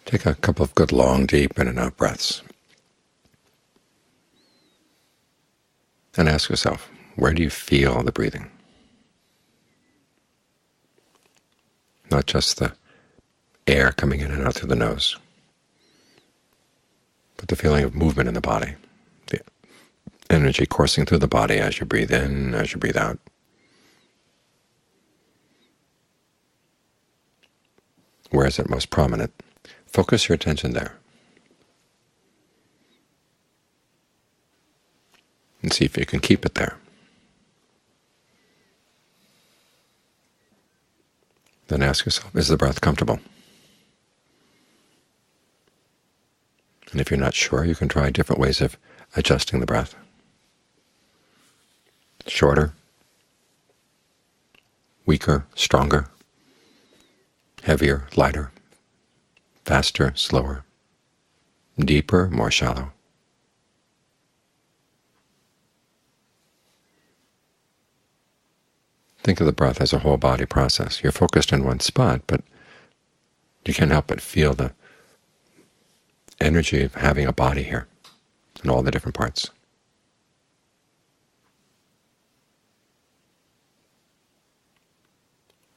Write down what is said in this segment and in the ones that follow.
Take a couple of good long, deep in and out breaths. And ask yourself, where do you feel the breathing? Not just the air coming in and out through the nose, but the feeling of movement in the body, the energy coursing through the body as you breathe in, as you breathe out. Where is it most prominent? Focus your attention there. And see if you can keep it there. Then ask yourself, is the breath comfortable? And if you're not sure, you can try different ways of adjusting the breath. Shorter, weaker, stronger, heavier, lighter, faster, slower, deeper, more shallow. Think of the breath as a whole body process. You're focused in one spot, but you can't help but feel the energy of having a body here in all the different parts.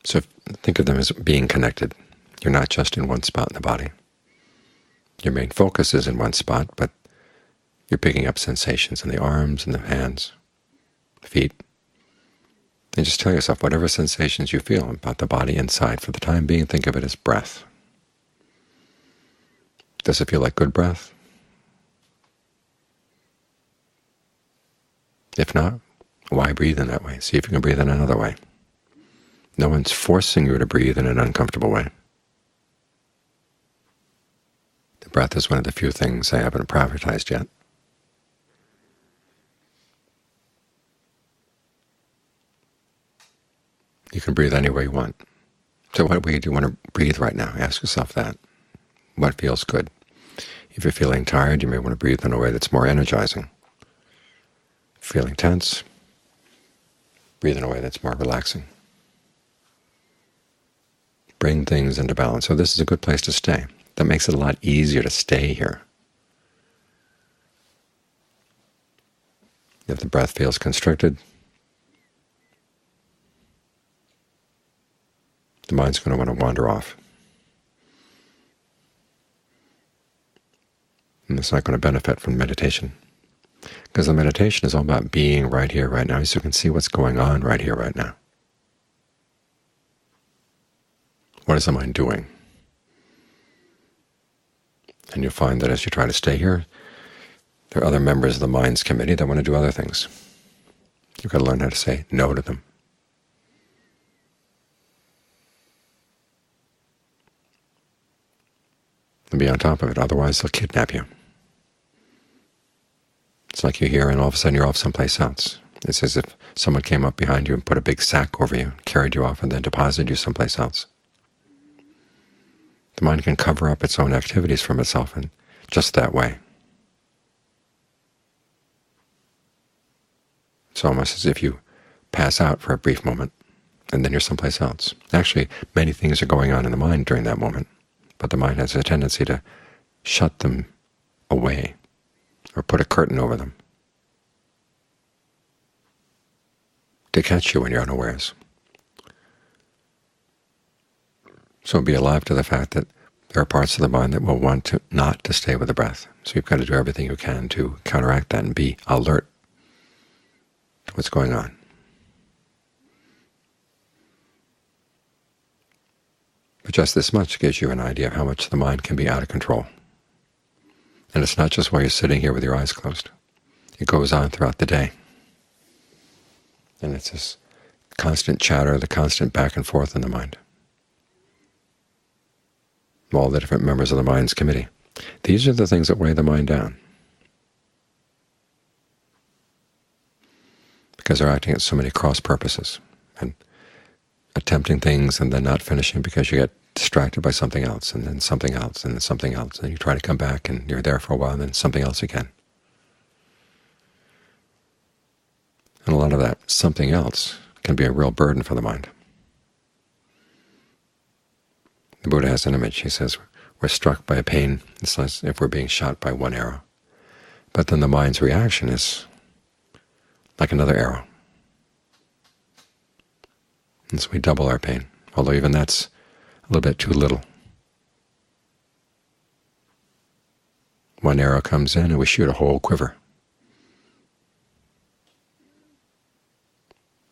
So think of them as being connected. You're not just in one spot in the body. Your main focus is in one spot, but you're picking up sensations in the arms and the hands, the feet. And just tell yourself whatever sensations you feel about the body inside, for the time being, think of it as breath. Does it feel like good breath? If not, why breathe in that way? See if you can breathe in another way. No one's forcing you to breathe in an uncomfortable way. The breath is one of the few things I haven't privatized yet. You can breathe any way you want. So what way do you want to breathe right now? Ask yourself that. What feels good? If you're feeling tired, you may want to breathe in a way that's more energizing. Feeling tense, breathe in a way that's more relaxing. Bring things into balance. So this is a good place to stay. That makes it a lot easier to stay here. If the breath feels constricted, the mind's going to want to wander off. And it's not going to benefit from meditation, because the meditation is all about being right here, right now, so you can see what's going on right here, right now. What is the mind doing? And you'll find that as you try to stay here, there are other members of the mind's committee that want to do other things. You've got to learn how to say no to them. And be on top of it, otherwise they'll kidnap you. It's like you're here and all of a sudden you're off someplace else. It's as if someone came up behind you and put a big sack over you, carried you off, and then deposited you someplace else. The mind can cover up its own activities from itself in just that way. It's almost as if you pass out for a brief moment, and then you're someplace else. Actually, many things are going on in the mind during that moment, but the mind has a tendency to shut them away or put a curtain over them to catch you when you're unawares. So be alive to the fact that there are parts of the mind that will want to not to stay with the breath. So you've got to do everything you can to counteract that and be alert to what's going on. But just this much gives you an idea of how much the mind can be out of control. And it's not just while you're sitting here with your eyes closed. It goes on throughout the day. And it's this constant chatter, the constant back and forth in the mind. All the different members of the mind's committee. These are the things that weigh the mind down, because they're acting at so many cross purposes and attempting things and then not finishing because you get distracted by something else, and then something else, and then something else, and you try to come back and you're there for a while, and then something else again. And a lot of that something else can be a real burden for the mind. The Buddha has an image. He says, we're struck by a pain. It's as if we're being shot by one arrow. But then the mind's reaction is like another arrow. And so we double our pain, although even that's a little bit too little. One arrow comes in and we shoot a whole quiver.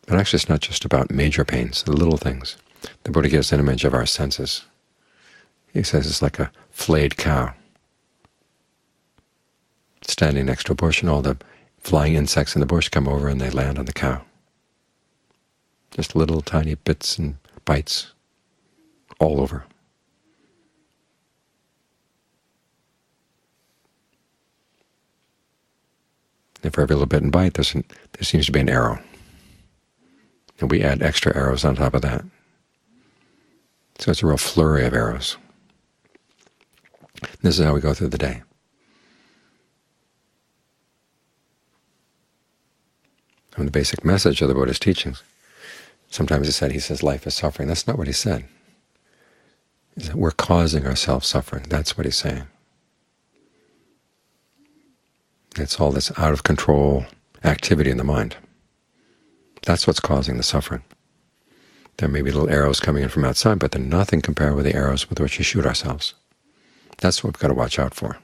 But actually it's not just about major pains, the little things. The Buddha gives an image of our senses. He says it's like a flayed cow standing next to a bush, and all the flying insects in the bush come over and they land on the cow. Just little tiny bits and bites all over. And for every little bit and bite, there seems to be an arrow. And we add extra arrows on top of that. So it's a real flurry of arrows. This is how we go through the day. And the basic message of the Buddha's teachings, sometimes he says life is suffering. That's not what he said. He said we're causing ourselves suffering. That's what he's saying. It's all this out-of-control activity in the mind. That's what's causing the suffering. There may be little arrows coming in from outside, but they're nothing compared with the arrows with which we shoot ourselves. That's what we've got to watch out for.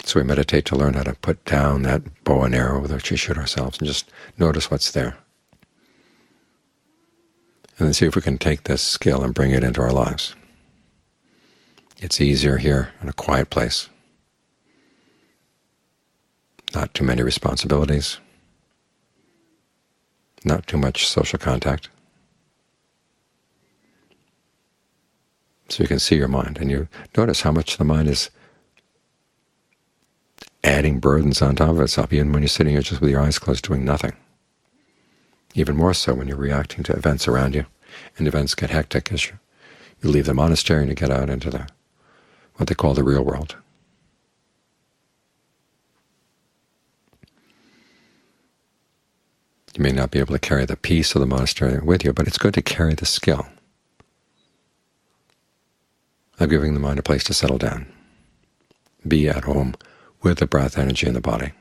So we meditate to learn how to put down that bow and arrow with which we shoot ourselves and just notice what's there. And then see if we can take this skill and bring it into our lives. It's easier here in a quiet place. Not too many responsibilities. Not too much social contact. So you can see your mind, and you notice how much the mind is adding burdens on top of itself, even when you're sitting here just with your eyes closed doing nothing. Even more so when you're reacting to events around you, and events get hectic as you leave the monastery and you get out into what they call the real world. You may not be able to carry the peace of the monastery with you, but it's good to carry the skill of giving the mind a place to settle down, be at home with the breath energy in the body.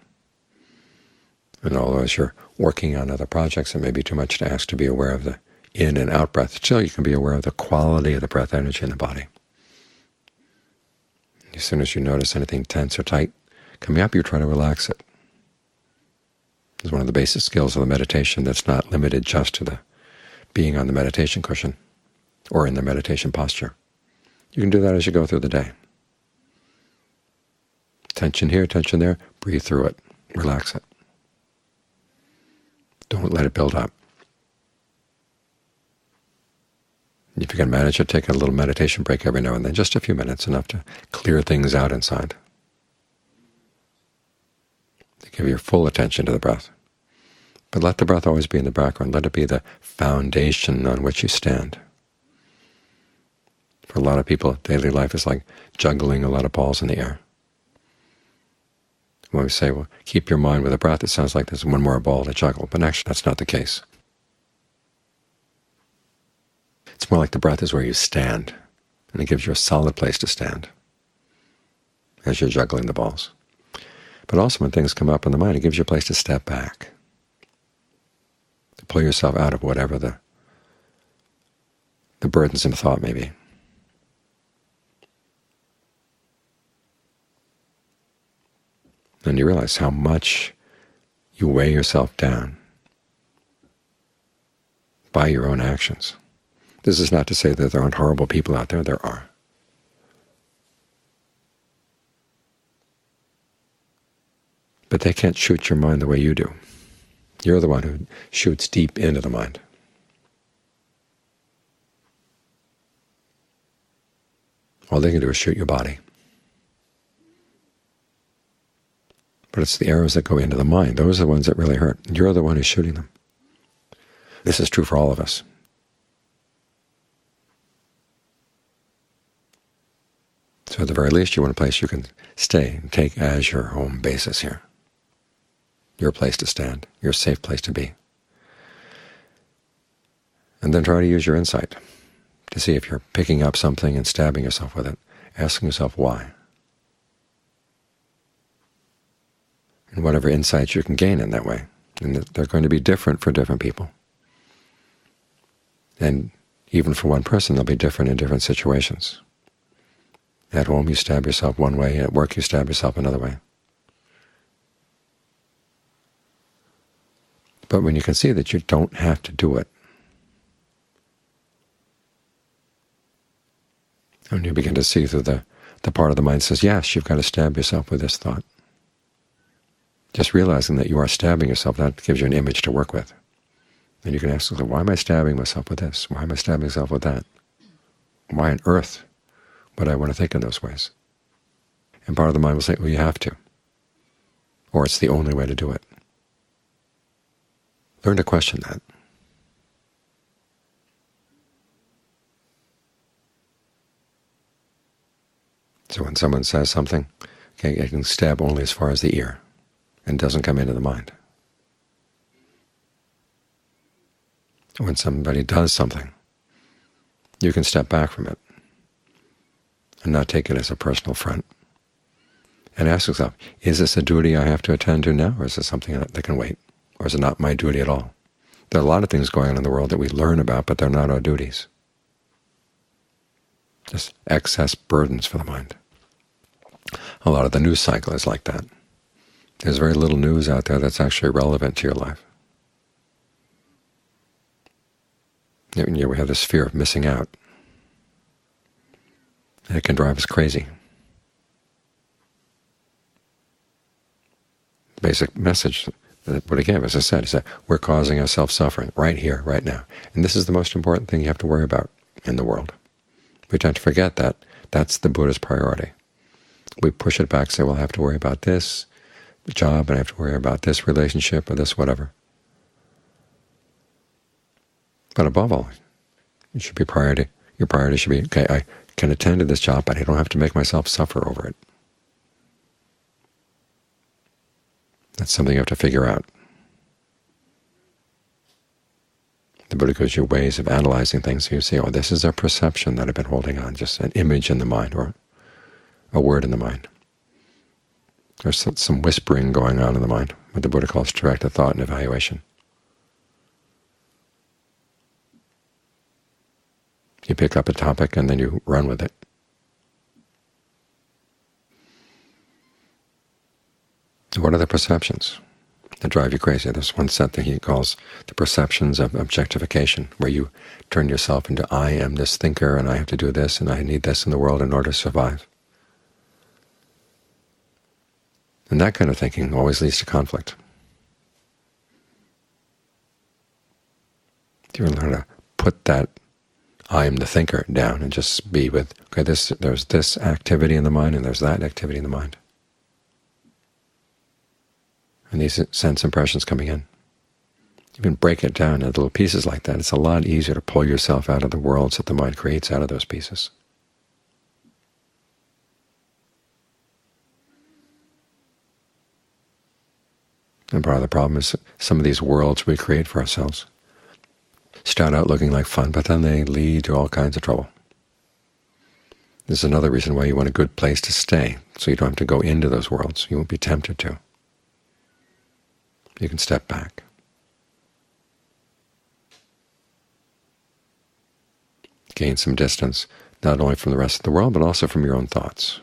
And although as you're working on other projects, it may be too much to ask to be aware of the in and out breath, still you can be aware of the quality of the breath energy in the body. As soon as you notice anything tense or tight coming up, you try to relax it. It's one of the basic skills of the meditation that's not limited just to the being on the meditation cushion or in the meditation posture. You can do that as you go through the day. Tension here, tension there, breathe through it, relax it. Don't let it build up. If you can manage to take a little meditation break every now and then, just a few minutes, enough to clear things out inside. To give your full attention to the breath. But let the breath always be in the background. Let it be the foundation on which you stand. For a lot of people, daily life is like juggling a lot of balls in the air. When we say, well, keep your mind with the breath, it sounds like there's one more ball to juggle, but actually that's not the case. It's more like the breath is where you stand, and it gives you a solid place to stand as you're juggling the balls. But also when things come up in the mind, it gives you a place to step back, to pull yourself out of whatever the burdensome thought may be. And you realize how much you weigh yourself down by your own actions. This is not to say that there aren't horrible people out there. There are. But they can't shoot your mind the way you do. You're the one who shoots deep into the mind. All they can do is shoot your body. But it's the arrows that go into the mind. Those are the ones that really hurt. You're the one who's shooting them. This is true for all of us. So at the very least, you want a place you can stay and take as your home basis here. Your place to stand, your safe place to be. And then try to use your insight to see if you're picking up something and stabbing yourself with it, asking yourself why. And whatever insights you can gain in that way. And they're going to be different for different people. And even for one person, they'll be different in different situations. At home, you stab yourself one way. At work, you stab yourself another way. But when you can see that you don't have to do it, and you begin to see through the part of the mind that says, yes, you've got to stab yourself with this thought. Just realizing that you are stabbing yourself, that gives you an image to work with. And you can ask yourself, why am I stabbing myself with this? Why am I stabbing myself with that? Why on earth would I want to think in those ways? And part of the mind will say, well, you have to. Or it's the only way to do it. Learn to question that. So when someone says something, okay, it can stab only as far as the ear and doesn't come into the mind. When somebody does something, you can step back from it and not take it as a personal affront. And ask yourself, is this a duty I have to attend to now, or is this something that can wait? Or is it not my duty at all? There are a lot of things going on in the world that we learn about, but they're not our duties. Just excess burdens for the mind. A lot of the news cycle is like that. There's very little news out there that's actually relevant to your life. We have this fear of missing out. And it can drive us crazy. The basic message that Buddha gave, as I said, is that we're causing ourselves suffering right here, right now. And this is the most important thing you have to worry about in the world. We tend to forget that that's the Buddha's priority. We push it back, say, well, I have to worry about this job, and I have to worry about this relationship, or this whatever. But above all, it should be priority. Your priority should be, okay, I can attend to this job, but I don't have to make myself suffer over it. That's something you have to figure out. The Buddha gives you ways of analyzing things. So you say, oh, this is a perception that I've been holding on, just an image in the mind, or a word in the mind. There's some whispering going on in the mind, what the Buddha calls directed thought and evaluation. You pick up a topic and then you run with it. What are the perceptions that drive you crazy? There's one set that he calls the perceptions of objectification, where you turn yourself into, I am this thinker, and I have to do this, and I need this in the world in order to survive. And that kind of thinking always leads to conflict. You learn to put that I am the thinker down and just be with, okay, there's this activity in the mind and there's that activity in the mind. And these sense impressions coming in. You can break it down into little pieces like that. It's a lot easier to pull yourself out of the worlds that the mind creates out of those pieces. And part of the problem is some of these worlds we create for ourselves start out looking like fun, but then they lead to all kinds of trouble. This is another reason why you want a good place to stay, so you don't have to go into those worlds. You won't be tempted to. You can step back. Gain some distance, not only from the rest of the world, but also from your own thoughts.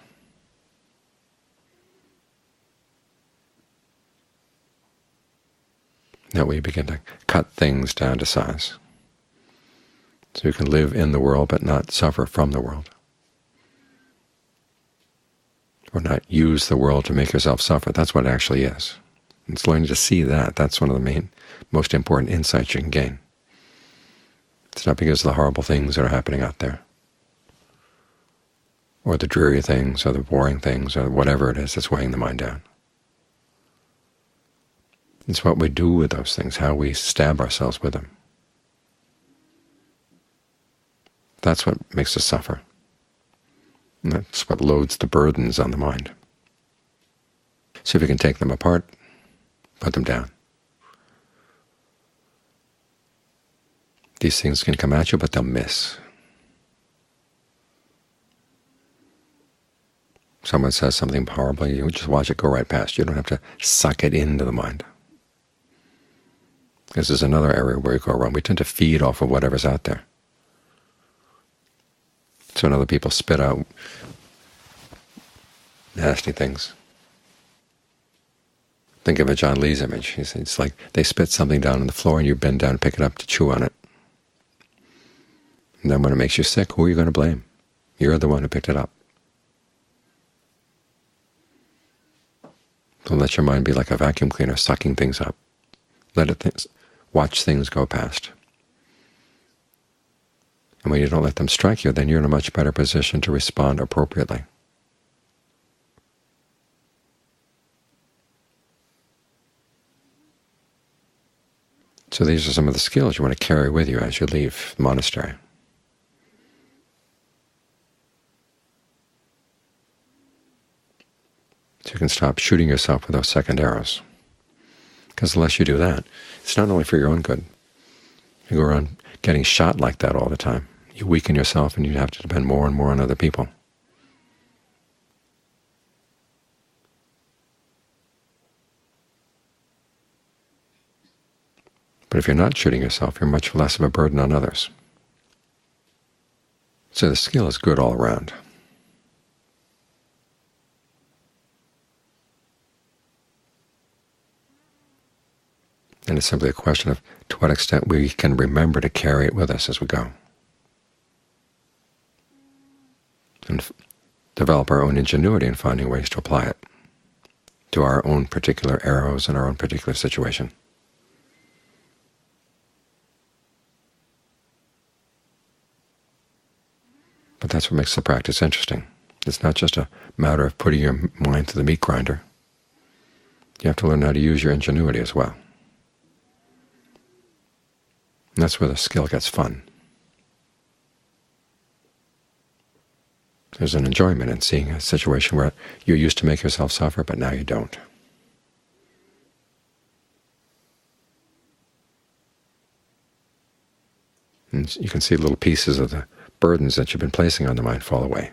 That way you begin to cut things down to size. So you can live in the world but not suffer from the world. Or not use the world to make yourself suffer. That's what it actually is. It's learning to see that. That's one of the most important insights you can gain. It's not because of the horrible things that are happening out there, or the dreary things, or the boring things, or whatever it is that's weighing the mind down. It's what we do with those things, how we stab ourselves with them. That's what makes us suffer. And that's what loads the burdens on the mind. So if you can take them apart, put them down. These things can come at you, but they'll miss. Someone says something horrible, you just watch it go right past. You don't have to suck it into the mind. This is another area where we go wrong. We tend to feed off of whatever's out there. So when other people spit out nasty things, think of a John Lee's image. It's like they spit something down on the floor and you bend down and pick it up to chew on it. And then when it makes you sick, who are you going to blame? You're the one who picked it up. So let your mind be like a vacuum cleaner, sucking things up. Let it watch things go past. And when you don't let them strike you, then you're in a much better position to respond appropriately. So these are some of the skills you want to carry with you as you leave the monastery. So you can stop shooting yourself with those second arrows. Because unless you do that, it's not only for your own good. You go around getting shot like that all the time. You weaken yourself and you have to depend more and more on other people. But if you're not shooting yourself, you're much less of a burden on others. So the skill is good all around. And it's simply a question of to what extent we can remember to carry it with us as we go. And develop our own ingenuity in finding ways to apply it to our own particular arrows and our own particular situation. But that's what makes the practice interesting. It's not just a matter of putting your mind to the meat grinder. You have to learn how to use your ingenuity as well. And that's where the skill gets fun. There's an enjoyment in seeing a situation where you used to make yourself suffer, but now you don't. And you can see little pieces of the burdens that you've been placing on the mind fall away.